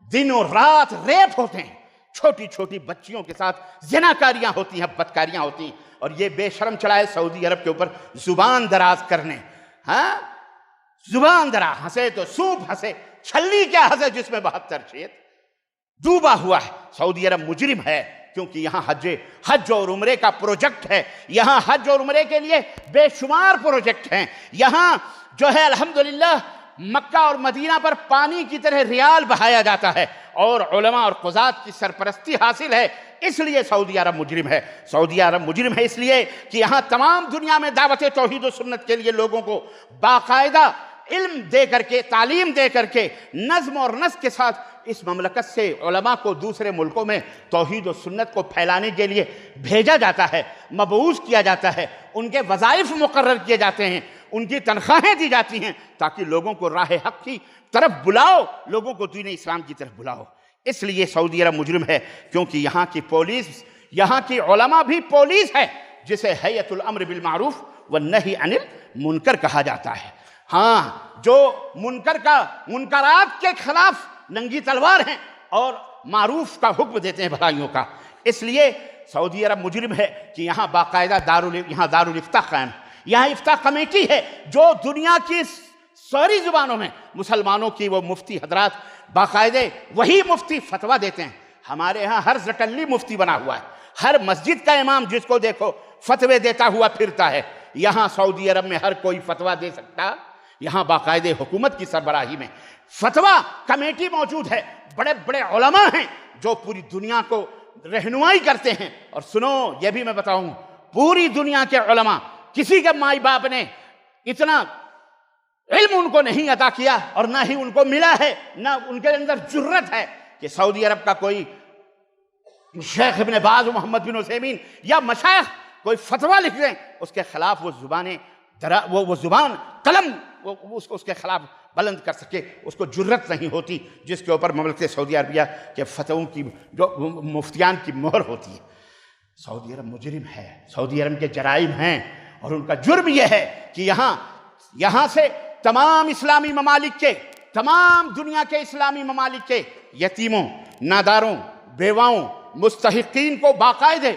دن اور رات ریپ ہوتے ہیں، چھوٹی چھوٹی بچیوں کے ساتھ زناکاریاں ہوتی ہیں، بدکاریاں ہوتی ہیں، اور یہ بے شرم چڑھائے سعودی عرب کے اوپر زبان دراز کرنے۔ ہاں، زبان دراز، ہنسے تو سوپ ہنسے، چھلی کیا ہنسے جس میں 72 چھید، ڈوبا ہوا ہے۔ سعودی عرب مجرم ہے کیونکہ یہاں حج اور عمرے کا پروجیکٹ ہے، یہاں حج اور عمرے کے لیے بے شمار پروجیکٹ ہیں، یہاں جو ہے الحمدللہ مکہ اور مدینہ پر پانی کی طرح ریال بہایا جاتا ہے، اور علماء اور قضات کی سرپرستی حاصل ہے۔ اس لیے سعودی عرب مجرم ہے۔ سعودی عرب مجرم ہے اس لیے کہ یہاں تمام دنیا میں دعوت توحید و سنت کے لیے لوگوں کو باقاعدہ علم دے کر کے، تعلیم دے کر کے، نظم اور نسق کے ساتھ اس مملکت سے علماء کو دوسرے ملکوں میں توحید و سنت کو پھیلانے کے لیے بھیجا جاتا ہے، مبعوث کیا جاتا ہے، ان کے وظائف مقرر کیے جاتے ہیں، ان کی تنخواہیں دی جاتی ہیں تاکہ لوگوں کو راہ حق کی طرف بلاؤ، لوگوں کو دین اسلام کی طرف بلاؤ۔ اس لیے سعودی عرب مجرم ہے کیونکہ یہاں کی پولیس، یہاں کی علماء بھی پولیس ہے، جسے ہیئت الامر بالمعروف والنہی عن المنکر کہا جاتا ہے۔ ہاں، جو منکرات کے خلاف ننگی تلوار ہیں اور معروف کا حکم دیتے ہیں، بھلائیوں کا۔ اس لیے سعودی عرب مجرم ہے کہ یہاں باقاعدہ یہاں دارالافتاء قائم ہے، یہاں افتاء کمیٹی ہے جو دنیا کی ساری زبانوں میں مسلمانوں کی وہ مفتی حضرات باقاعدہ وہی مفتی فتویٰ دیتے ہیں۔ ہمارے ہاں ہر زٹلی مفتی بنا ہوا ہے، ہر مسجد کا امام جس کو دیکھو فتوے دیتا ہوا پھرتا ہے۔ یہاں سعودی عرب میں ہر کوئی فتویٰ دے سکتا، یہاں باقاعدہ حکومت کی سربراہی میں فتویٰ کمیٹی موجود ہے، بڑے بڑے علماء ہیں جو پوری دنیا کو رہنمائی کرتے ہیں۔ اور سنو، یہ بھی میں بتاؤں، پوری دنیا کے علماء، کسی کے مائی باپ نے اتنا علم ان کو نہیں عطا کیا اور نہ ہی ان کو ملا ہے، نہ ان کے اندر جرت ہے کہ سعودی عرب کا کوئی شیخ ابن باز، محمد بن عثیمین یا مشائخ کوئی فتویٰ لکھ دیں، اس کے خلاف وہ زبان قلم اس کے خلاف بلند کر سکے، اس کو جرت نہیں ہوتی جس کے اوپر مملکت سعودی عربیہ کے فتووں کی، جو مفتیان کی مہر ہوتی ہے۔ سعودی عرب مجرم ہے، سعودی عرب کے جرائم ہیں، اور ان کا جرم یہ ہے کہ یہاں سے تمام اسلامی ممالک کے، تمام دنیا کے اسلامی ممالک کے یتیموں، ناداروں، بیواؤں، مستحقین کو باقاعدہ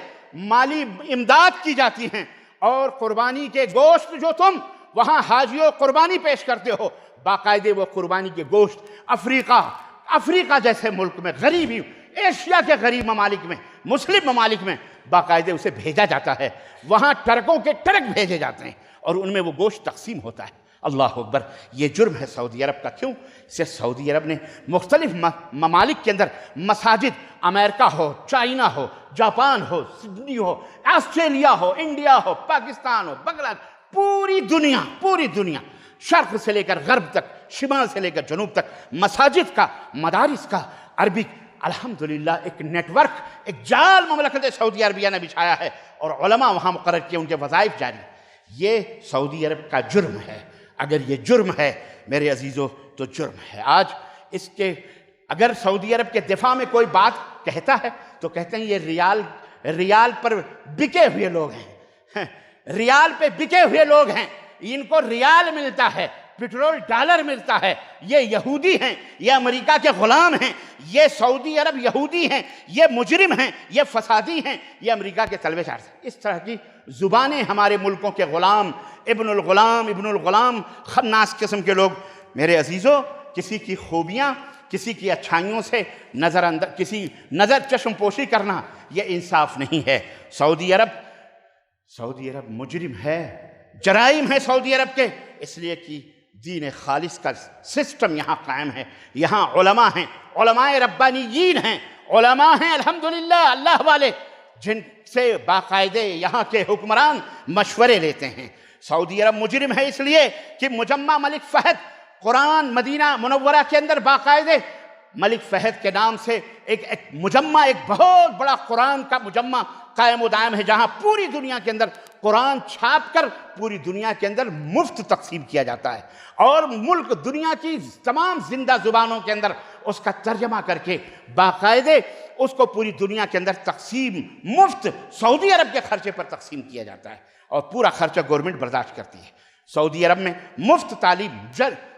مالی امداد کی جاتی ہیں، اور قربانی کے گوشت جو تم وہاں حاجیوں قربانی پیش کرتے ہو، باقاعدہ وہ قربانی کے گوشت افریقہ جیسے ملک میں، غریبی، ایشیا کے غریب ممالک میں، مسلم ممالک میں باقاعدہ اسے بھیجا جاتا ہے۔ وہاں ٹرکوں کے ٹرک بھیجے جاتے ہیں اور ان میں وہ گوشت تقسیم ہوتا ہے۔ اللہ اکبر، یہ جرم ہے سعودی عرب کا۔ کیوں؟ اسے سعودی عرب نے مختلف ممالک کے اندر مساجد، امریکہ ہو، چائنا ہو، جاپان ہو، سڈنی ہو، آسٹریلیا ہو، انڈیا ہو، پاکستان ہو، بنگلہ، پوری دنیا شرق سے لے کر غرب تک، شمال سے لے کر جنوب تک، مساجد کا، مدارس کا، عربی الحمدللہ ایک نیٹ ورک، ایک جال مملکت سعودی عربیہ نے بچھایا ہے، اور علماء وہاں مقرر کیے، ان کے وظائف جاری۔ یہ سعودی عرب کا جرم ہے۔ اگر یہ جرم ہے میرے عزیزو تو جرم ہے۔ آج اس کے اگر سعودی عرب کے دفاع میں کوئی بات کہتا ہے تو کہتے ہیں یہ ریال پر بکے ہوئے لوگ ہیں، ریال پہ بکے ہوئے لوگ ہیں، ان کو ریال ملتا ہے، پٹرول ڈالر ملتا ہے، یہ یہودی ہیں، یہ امریکہ کے غلام ہیں، یہ سعودی عرب یہودی ہیں، یہ مجرم ہیں، یہ فسادی ہیں، یہ امریکہ کے تلوے چارج ہیں۔ اس طرح کی زبانیں ہمارے ملکوں کے غلام، ابن الغلام خناس قسم کے لوگ۔ میرے عزیزو، کسی کی خوبیاں، کسی کی اچھائیوں سے نظر چشم پوشی کرنا یہ انصاف نہیں ہے۔ سعودی عرب مجرم ہے، جرائم ہے سعودی عرب کے، اس لیے کہ دین خالص کا سسٹم یہاں قائم ہے۔ یہاں علماء ہیں، علماء ربانیین ہیں، علماء ہیں الحمدللہ اللہ والے، جن سے باقاعدے یہاں کے حکمران مشورے لیتے ہیں۔ سعودی عرب مجرم ہے اس لیے کہ مجمع ملک فہد، قرآن مدینہ منورہ کے اندر باقاعدے ملک فہد کے نام سے ایک مجمع، ایک بہت بڑا قرآن کا مجمع قائم و دائم ہے، جہاں پوری دنیا کے اندر قرآن چھاپ کر پوری دنیا کے اندر مفت تقسیم کیا جاتا ہے، اور ملک دنیا کی تمام زندہ زبانوں کے اندر اس کا ترجمہ کر کے باقاعدے اس کو پوری دنیا کے اندر تقسیم مفت سعودی عرب کے خرچے پر تقسیم کیا جاتا ہے، اور پورا خرچہ گورنمنٹ برداشت کرتی ہے۔ سعودی عرب میں مفت تعلیم،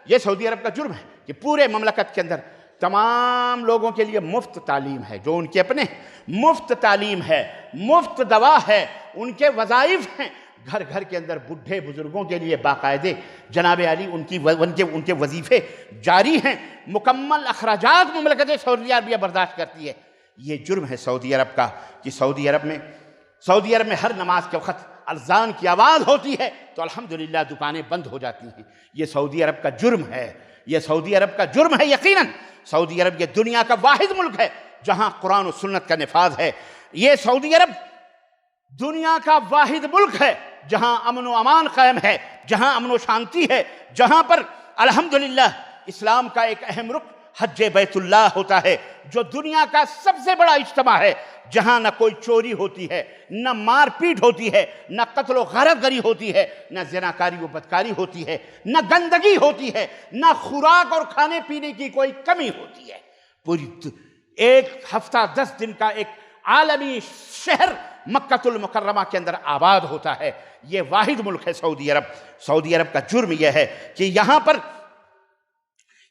یہ سعودی عرب کا جرم ہے کہ پورے مملکت کے اندر تمام لوگوں کے لیے مفت تعلیم ہے، جو ان کے اپنے مفت تعلیم ہے، مفت دوا ہے، ان کے وظائف ہیں، گھر گھر کے اندر بڈھے بزرگوں کے لیے باقاعدے جناب علی ان کے وظیفے جاری ہیں، مکمل اخراجات مملکت سعودی عربیہ برداشت کرتی ہے۔ یہ جرم ہے سعودی عرب کا کہ سعودی عرب میں ہر نماز کے وقت اذان کی آواز ہوتی ہے تو الحمدللہ دکانیں بند ہو جاتی ہیں۔ یہ سعودی عرب کا جرم ہے، یہ سعودی عرب کا جرم ہے یقیناً۔ سعودی عرب یہ دنیا کا واحد ملک ہے جہاں قرآن و سنت کا نفاذ ہے۔ یہ سعودی عرب دنیا کا واحد ملک ہے جہاں امن و امان قائم ہے، جہاں امن و شانتی ہے، جہاں پر الحمدللہ اسلام کا ایک اہم رکن حج بیت اللہ ہوتا ہے، جو دنیا کا سب سے بڑا اجتماع ہے، جہاں نہ کوئی چوری ہوتی ہے، نہ مار پیٹ ہوتی ہے، نہ قتل و غارت گری ہوتی ہے، نہ زناکاری و بدکاری ہوتی ہے، نہ گندگی ہوتی ہے، نہ خوراک اور کھانے پینے کی کوئی کمی ہوتی ہے۔ پوری ایک ہفتہ 10 دن کا ایک عالمی شہر مکہ المکرمہ کے اندر آباد ہوتا ہے۔ یہ واحد ملک ہے سعودی عرب۔ سعودی عرب کا جرم یہ ہے کہ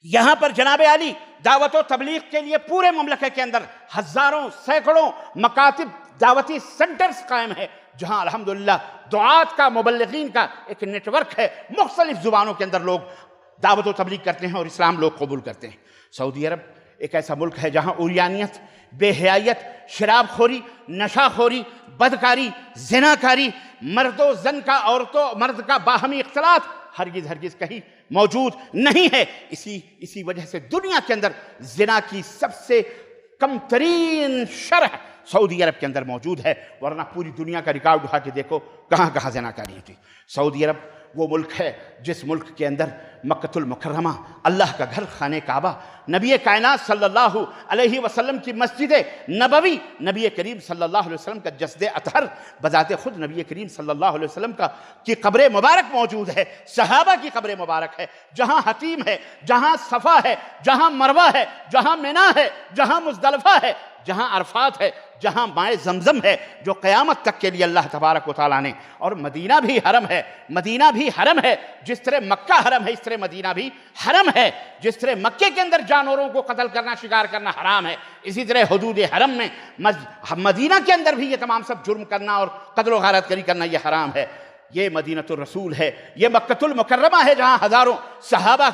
یہاں پر جناب علی دعوت و تبلیغ کے لیے پورے مملکت کے اندر ہزاروں سینکڑوں مکاتب دعوتی سنٹرز قائم ہے، جہاں الحمدللہ دعات کا، مبلغین کا ایک نیٹ ورک ہے، مختلف زبانوں کے اندر لوگ دعوت و تبلیغ کرتے ہیں اور اسلام لوگ قبول کرتے ہیں۔ سعودی عرب ایک ایسا ملک ہے جہاں عریانیت، بے حیائیت، شراب خوری، نشہ خوری، بدکاری، زناکاری، مرد و زن کا، مرد کا باہمی اختلاط ہرگز کہیں موجود نہیں ہے۔ اسی وجہ سے دنیا کے اندر زنا کی سب سے کم ترین شرح سعودی عرب کے اندر موجود ہے، ورنہ پوری دنیا کا ریکارڈ اٹھا کے دیکھو کہاں زناکاری تھی۔ سعودی عرب وہ ملک ہے جس ملک کے اندر مکہ المکرمہ اللہ کا گھر، خانہ کعبہ، نبی کائنات صلی اللہ علیہ وسلم کی مسجد نبوی، نبی کریم صلی اللہ علیہ وسلم کا جسد اطہر، بذات خود نبی کریم صلی اللہ علیہ وسلم کی قبر مبارک موجود ہے، صحابہ کی قبر مبارک ہے، جہاں حتیم ہے، جہاں صفا ہے، جہاں مروہ ہے، جہاں منی ہے، جہاں مزدلفہ ہے، جہاں عرفات ہے، جہاں مائے زمزم ہے، جو قیامت تک کے لیے اللہ تبارک و تعالیٰ نے، اور مدینہ بھی حرم ہے، جس طرح مکہ حرم ہے اس طرح مدینہ بھی حرم ہے، جس طرح مکے کے اندر جانوروں کو قتل کرنا، شکار کرنا حرام ہے، اسی طرح حدود حرم میں مدینہ کے اندر بھی یہ تمام سب جرم کرنا اور قتل و غارت گری کرنا یہ حرام ہے۔ یہ مدینہ الرسول ہے، یہ مکہ المکرمہ ہے جہاں ہزاروں صحابہ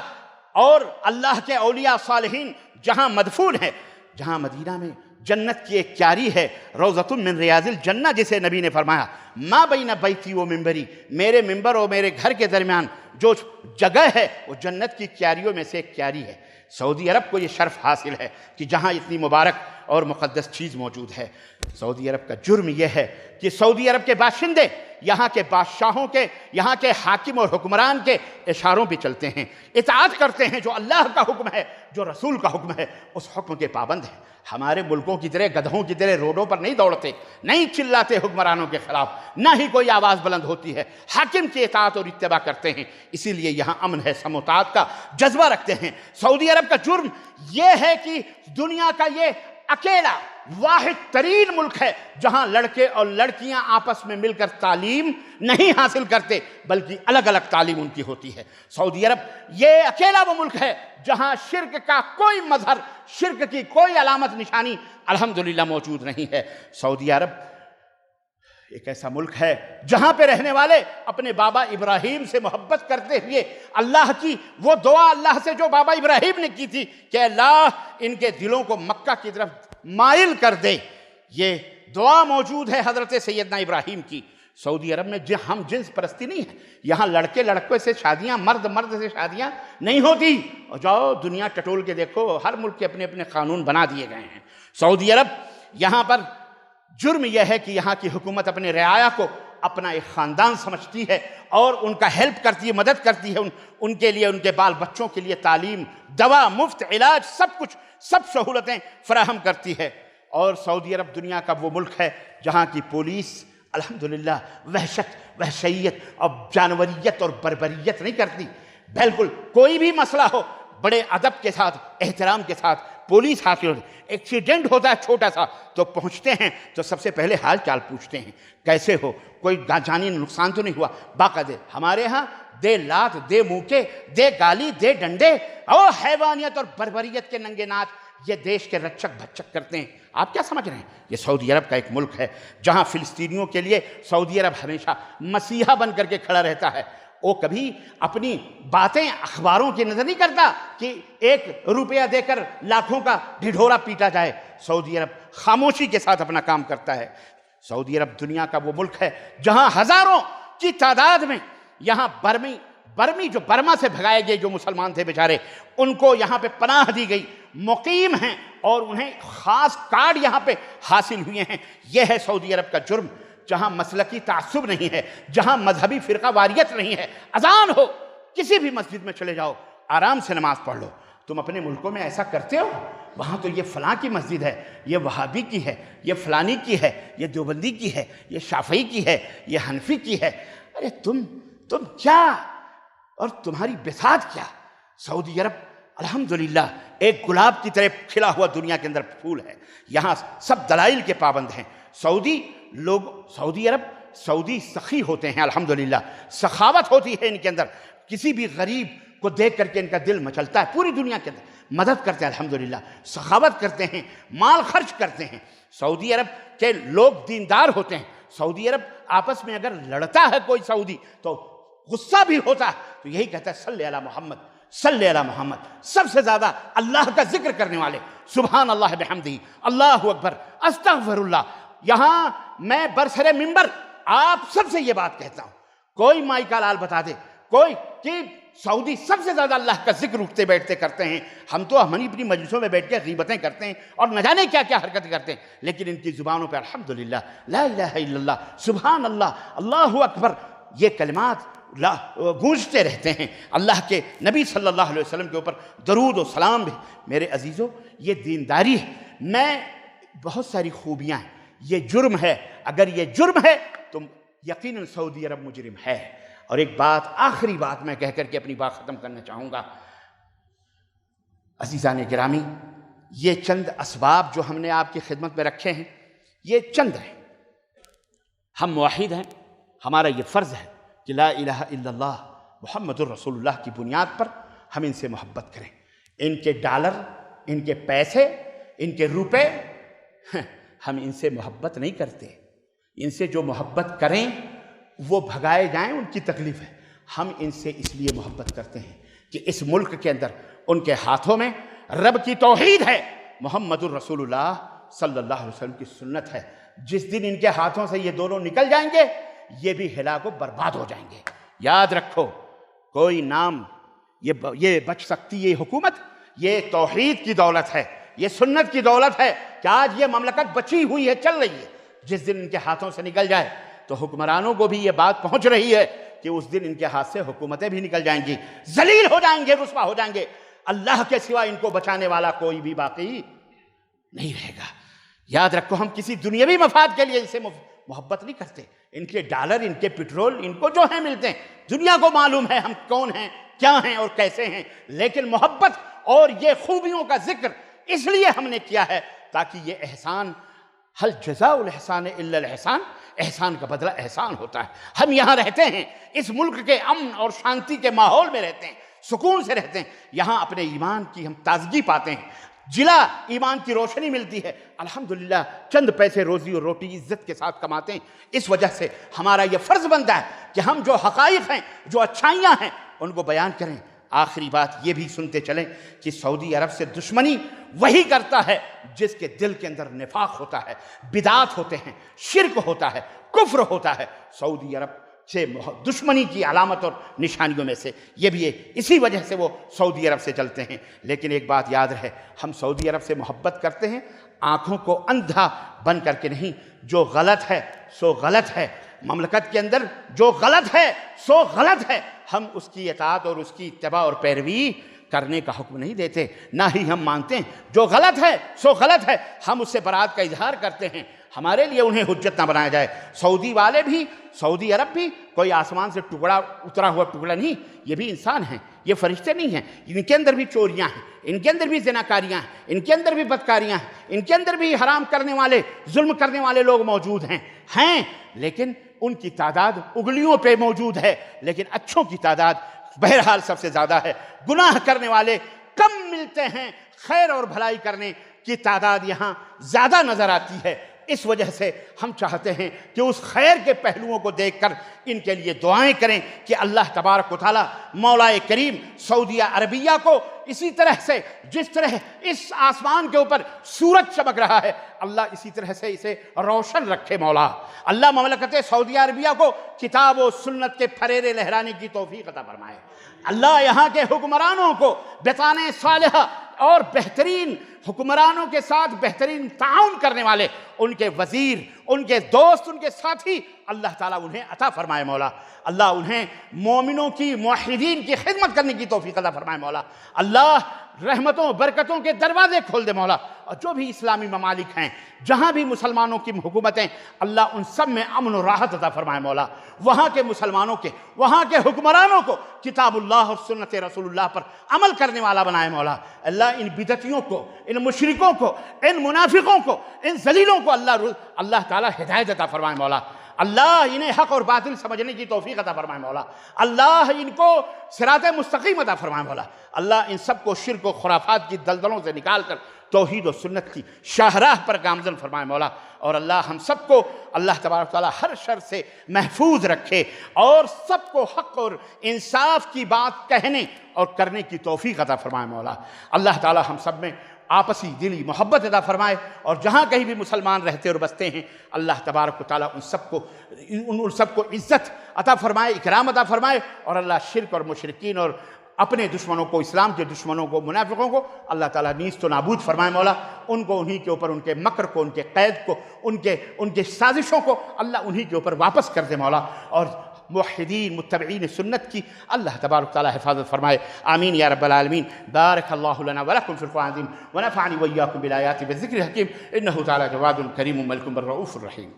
اور اللہ کے اولیاء صالحین جہاں مدفون ہیں، جہاں مدینہ میں جنت کی ایک کیاری ہے، روضۃ من ریاض الجنہ، جسے نبی نے فرمایا ما بین بیتی و منبری، میرے منبر اور میرے گھر کے درمیان جو جگہ ہے وہ جنت کی کیاریوں میں سے ایک کیاری ہے۔ سعودی عرب کو یہ شرف حاصل ہے کہ جہاں اتنی مبارک اور مقدس چیز موجود ہے۔ سعودی عرب کا جرم یہ ہے کہ سعودی عرب کے باشندے یہاں کے بادشاہوں کے، یہاں کے حاکم اور حکمران کے اشاروں پہ چلتے ہیں، اطاعت کرتے ہیں۔ جو اللہ کا حکم ہے، جو رسول کا حکم ہے، اس حکم کے پابند ہیں۔ ہمارے ملکوں کی طرح گدھوں کی طرح روڈوں پر نہیں دوڑتے، نہیں چلاتے حکمرانوں کے خلاف، نہ ہی کوئی آواز بلند ہوتی ہے، حاکم کی اطاعت اور اتباع کرتے ہیں۔ اسی لیے یہاں امن ہے، سموتات کا جذبہ رکھتے ہیں۔ سعودی عرب کا جرم یہ ہے کہ دنیا کا یہ اکیلا واحد ترین ملک ہے جہاں لڑکے اور لڑکیاں آپس میں مل کر تعلیم نہیں حاصل کرتے، بلکہ الگ الگ تعلیم ان کی ہوتی ہے۔ سعودی عرب یہ اکیلا وہ ملک ہے جہاں شرک کا کوئی مظہر، شرک کی کوئی علامت نشانی الحمدللہ موجود نہیں ہے۔ سعودی عرب ایک ایسا ملک ہے جہاں پہ رہنے والے اپنے بابا ابراہیم سے محبت کرتے ہوئے اللہ کی وہ دعا اللہ سے جو بابا ابراہیم نے کی تھی کہ اللہ ان کے دلوں کو مکہ کی طرف مائل کر دے، یہ دعا موجود ہے حضرت سیدنا ابراہیم کی۔ سعودی عرب میں ہم جنس پرستی نہیں ہے، یہاں لڑکے لڑکوں سے شادیاں، مرد مرد سے شادیاں نہیں ہوتی۔ اور جاؤ دنیا ٹٹول کے دیکھو، ہر ملک کے اپنے اپنے قانون بنا دیے گئے ہیں۔ سعودی عرب یہاں پر جرم یہ ہے کہ یہاں کی حکومت اپنے رعایا کو اپنا ایک خاندان سمجھتی ہے اور ان کا ہیلپ کرتی ہے، مدد کرتی ہے، ان کے لیے، ان کے بال بچوں کے لیے تعلیم، دوا، مفت علاج، سب کچھ، سب سہولتیں فراہم کرتی ہے۔ اور سعودی عرب دنیا کا وہ ملک ہے جہاں کی پولیس الحمدللہ وحشت، وحشیت اور جانوریت اور بربریت نہیں کرتی۔ بالکل کوئی بھی مسئلہ ہو بڑے ادب کے ساتھ، احترام کے ساتھ پولیس حاصل ہوتی ہے۔ ایکسیڈنٹ ہوتا ہے چھوٹا سا تو پہنچتے ہیں تو سب سے پہلے حال چال پوچھتے ہیں، کیسے ہو، کوئی جانی نقصان تو نہیں ہوا، باقاعدہ۔ ہمارے ہاں دے لات، دے موقع، دے گالی، دے ڈنڈے اور حیوانیت اور بربریت کے ننگے ناچ یہ دیش کے رچک بھچک کرتے ہیں۔ آپ کیا سمجھ رہے ہیں؟ یہ سعودی عرب کا ایک ملک ہے جہاں فلسطینیوں کے لیے سعودی عرب ہمیشہ مسیحا بن کر کے کھڑا رہتا ہے۔ وہ کبھی اپنی باتیں اخباروں کی نظر نہیں کرتا کہ 1 روپیہ دے کر لاکھوں کا ڈھڈورا پیٹا جائے۔ سعودی عرب خاموشی کے ساتھ اپنا کام کرتا ہے۔ سعودی عرب دنیا کا وہ ملک ہے جہاں ہزاروں کی تعداد میں یہاں برمی جو برما سے بھگائے گئے جو مسلمان تھے بیچارے، ان کو یہاں پہ پناہ دی گئی، مقیم ہیں اور انہیں خاص کارڈ یہاں پہ حاصل ہوئے ہیں۔ یہ ہے سعودی عرب کا جرم، جہاں مسلکی تعصب نہیں ہے، جہاں مذہبی فرقہ واریت نہیں ہے۔ اذان ہو کسی بھی مسجد میں چلے جاؤ، آرام سے نماز پڑھ لو۔ تم اپنے ملکوں میں ایسا کرتے ہو؟ وہاں تو یہ فلاں کی مسجد ہے، یہ وہابی کی ہے، یہ فلانی کی ہے، یہ دیوبندی کی ہے، یہ شافعی کی ہے، یہ حنفی کی ہے۔ ارے تم کیا اور تمہاری بساط کیا؟ سعودی عرب الحمدللہ ایک گلاب کی طرح کھلا ہوا دنیا کے اندر پھول ہے، یہاں سب دلائل کے پابند ہیں۔ سعودی عرب سعودی سخی ہوتے ہیں، الحمدللہ سخاوت ہوتی ہے ان کے اندر، کسی بھی غریب کو دیکھ کر کے ان کا دل مچلتا ہے، پوری دنیا کے اندر مدد کرتے ہیں، الحمدللہ سخاوت کرتے ہیں، مال خرچ کرتے ہیں۔ سعودی عرب کے لوگ دیندار ہوتے ہیں۔ سعودی عرب آپس میں اگر لڑتا ہے کوئی سعودی تو غصہ بھی ہوتا ہے تو یہی کہتا ہے صلی علی محمد، صلی علی محمد۔ سب سے زیادہ اللہ کا ذکر کرنے والے، سبحان اللہ بحمدہ، اللہ اکبر، استغفر اللہ۔ یہاں میں برسر منبر آپ سب سے یہ بات کہتا ہوں، کوئی مائی کا لال بتا دے کوئی کہ سعودی سب سے زیادہ اللہ کا ذکر اٹھتے بیٹھتے کرتے ہیں۔ ہم تو اپنی مجلسوں میں بیٹھ کے غیبتیں کرتے ہیں اور نہ جانے کیا کیا حرکتیں کرتے ہیں، لیکن ان کی زبانوں پہ الحمدللہ، لا الہ الا اللہ، سبحان اللہ، اللہ اکبر، یہ کلمات گونجتے رہتے ہیں۔ اللہ کے نبی صلی اللہ علیہ وسلم کے اوپر درود و سلام بھی۔ میرے عزیزو، یہ دینداری ہے، میں بہت ساری خوبیاں ہیں، یہ جرم ہے۔ اگر یہ جرم ہے تو یقیناً سعودی عرب مجرم ہے۔ اور ایک بات، آخری بات میں کہہ کر کے اپنی بات ختم کرنا چاہوں گا۔ عزیزان گرامی، یہ چند اسباب جو ہم نے آپ کی خدمت میں رکھے ہیں، یہ چند ہیں۔ ہم موحد ہیں، ہمارا یہ فرض ہے کہ لا الہ الا اللہ محمد الرسول اللہ کی بنیاد پر ہم ان سے محبت کریں۔ ان کے ڈالر، ان کے پیسے، ان کے روپے، ہم ان سے محبت نہیں کرتے۔ ان سے جو محبت کریں وہ بھگائے جائیں، ان کی تکلیف ہے۔ ہم ان سے اس لیے محبت کرتے ہیں کہ اس ملک کے اندر ان کے ہاتھوں میں رب کی توحید ہے، محمد الرسول اللہ صلی اللہ علیہ وسلم کی سنت ہے۔ جس دن ان کے ہاتھوں سے یہ دونوں نکل جائیں گے، یہ بھی ہلاک و برباد ہو جائیں گے۔ یاد رکھو، کوئی نام یہ بچ سکتی ہے حکومت، یہ توحید کی دولت ہے، یہ سنت کی دولت ہے کہ آج یہ مملکت بچی ہوئی ہے، چل رہی ہے۔ جس دن ان کے ہاتھوں سے نکل جائے تو حکمرانوں کو بھی یہ بات پہنچ رہی ہے کہ اس دن ان کے ہاتھ سے حکومتیں بھی نکل جائیں گی، ذلیل ہو جائیں گے، رسوا ہو جائیں گے، اللہ کے سوا ان کو بچانے والا کوئی بھی باقی نہیں رہے گا۔ یاد رکھو، ہم کسی دنیاوی مفاد کے لیے ان سے محبت نہیں کرتے۔ ان کے ڈالر، ان کے پٹرول، ان کو جو ہیں ملتے ہیں، دنیا کو معلوم ہے ہم کون ہیں، کیا ہیں اور کیسے ہیں، لیکن محبت اور یہ خوبیوں کا ذکر اس لیے ہم نے کیا ہے تاکہ یہ احسان، ہل جزاء الاحسان الا الاحسان، احسان کا بدلہ احسان ہوتا ہے۔ ہم یہاں رہتے ہیں، اس ملک کے امن اور شانتی کے ماحول میں رہتے ہیں، سکون سے رہتے ہیں، یہاں اپنے ایمان کی ہم تازگی پاتے ہیں، جلا ایمان کی روشنی ملتی ہے، الحمدللہ چند پیسے روزی اور روٹی عزت کے ساتھ کماتے ہیں۔ اس وجہ سے ہمارا یہ فرض بنتا ہے کہ ہم جو حقائق ہیں، جو اچھائیاں ہیں، ان کو بیان کریں۔ آخری بات یہ بھی سنتے چلیں کہ سعودی عرب سے دشمنی وہی کرتا ہے جس کے دل کے اندر نفاق ہوتا ہے، بدعات ہوتے ہیں، شرک ہوتا ہے، کفر ہوتا ہے۔ سعودی عرب سے دشمنی کی علامت اور نشانیوں میں سے یہ بھی ہے، اسی وجہ سے وہ سعودی عرب سے چلتے ہیں۔ لیکن ایک بات یاد رہے، ہم سعودی عرب سے محبت کرتے ہیں آنکھوں کو اندھا بن کر کے نہیں۔ جو غلط ہے سو غلط ہے، مملکت کے اندر جو غلط ہے سو غلط ہے، ہم اس کی اطاعت اور اس کی اتباع اور پیروی کرنے کا حکم نہیں دیتے، نہ ہی ہم مانتے ہیں جو غلط ہے سو غلط ہے، ہم اس سے برات کا اظہار کرتے ہیں۔ ہمارے لیے انہیں حجت نہ بنایا جائے۔ سعودی والے بھی، سعودی عرب بھی کوئی آسمان سے ٹکڑا اترا ہوا ٹکڑا نہیں، یہ بھی انسان ہیں، یہ فرشتے نہیں ہیں، ان کے اندر بھی چوریاں ہیں، ان کے اندر بھی زناکاریاں ہیں، ان کے اندر بھی بدکاریاں ہیں، ان کے اندر بھی حرام کرنے والے، ظلم کرنے والے لوگ موجود ہیں، لیکن ان کی تعداد انگلیوں پہ موجود ہے، لیکن اچھوں کی تعداد بہرحال سب سے زیادہ ہے۔ گناہ کرنے والے کم ملتے ہیں، خیر اور بھلائی کرنے کی تعداد یہاں زیادہ نظر آتی ہے۔ اس وجہ سے ہم چاہتے ہیں کہ اس خیر کے پہلوؤں کو دیکھ کر ان کے لیے دعائیں کریں کہ اللہ تبارک و تعالیٰ مولا کریم سعودیہ عربیہ کو اسی طرح سے، جس طرح اس آسمان کے اوپر سورج چمک رہا ہے، اللہ اسی طرح سے اسے روشن رکھے مولا۔ اللہ مملکت سعودیہ عربیہ کو کتاب و سنت کے پھریرے لہرانے کی توفیق عطا فرمائے۔ اللہ یہاں کے حکمرانوں کو بطانِ صالحہ اور بہترین حکمرانوں کے ساتھ بہترین تعاون کرنے والے، ان کے وزیر، ان کے دوست، ان کے ساتھی، اللہ تعالیٰ انہیں عطا فرمائے مولا۔ اللہ انہیں مومنوں کی، موحدین کی خدمت کرنے کی توفیق عطا فرمائے مولا۔ اللہ رحمتوں برکتوں کے دروازے کھول دے مولا۔ اور جو بھی اسلامی ممالک ہیں، جہاں بھی مسلمانوں کی حکومتیں، اللہ ان سب میں امن و راحت عطا فرمائے مولا۔ وہاں کے مسلمانوں کے، وہاں کے حکمرانوں کو کتاب اللہ اور سنت رسول اللہ پر عمل کرنے والا بنائے مولا۔ اللہ ان بدعتیوں کو، ان مشرکوں کو، ان منافقوں کو، ان ذلیلوں کو اللہ تعالیٰ ہدایت عطا فرمائے مولا۔ اللہ انہیں حق اور باطل سمجھنے کی توفیق عطا فرمائے مولا۔ اللہ ان کو صراط مستقیم عطا فرمائے مولا۔ اللہ ان سب کو شرک و خرافات کی دلدلوں سے نکال کر توحید و سنت کی شاہراہ پر گامزن فرمائے مولا۔ اور اللہ ہم سب کو اللہ تبارک تعالیٰ ہر شر سے محفوظ رکھے اور سب کو حق اور انصاف کی بات کہنے اور کرنے کی توفیق عطا فرمائے مولا۔ اللہ تعالیٰ ہم سب میں آپسی دلی محبت عطا فرمائے، اور جہاں کہیں بھی مسلمان رہتے اور بستے ہیں، اللہ تبارک و تعالیٰ ان سب کو عزت عطا فرمائے، اکرام عطا فرمائے، اور اللہ شرک اور مشرکین اور اپنے دشمنوں کو، اسلام کے دشمنوں کو، منافقوں کو اللہ تعالیٰ نیست و نابود فرمائے مولا۔ ان کو انہی کے اوپر، ان کے مکر کو، ان کے قید کو، ان کے سازشوں کو اللہ انہی کے اوپر واپس کر دے مولا، اور موحدین متبعین سنت کی اللہ تبارک تعالیٰ حفاظت فرمائے۔ آمین یا رب العالمین۔ بارک اللہ لنا ولکم فی القرآن العظیم ونفعنی وإیاکم بالآیات والذکر الحکیم، انہ تعالیٰ جواد کریم ملک الرؤوف الرحیم۔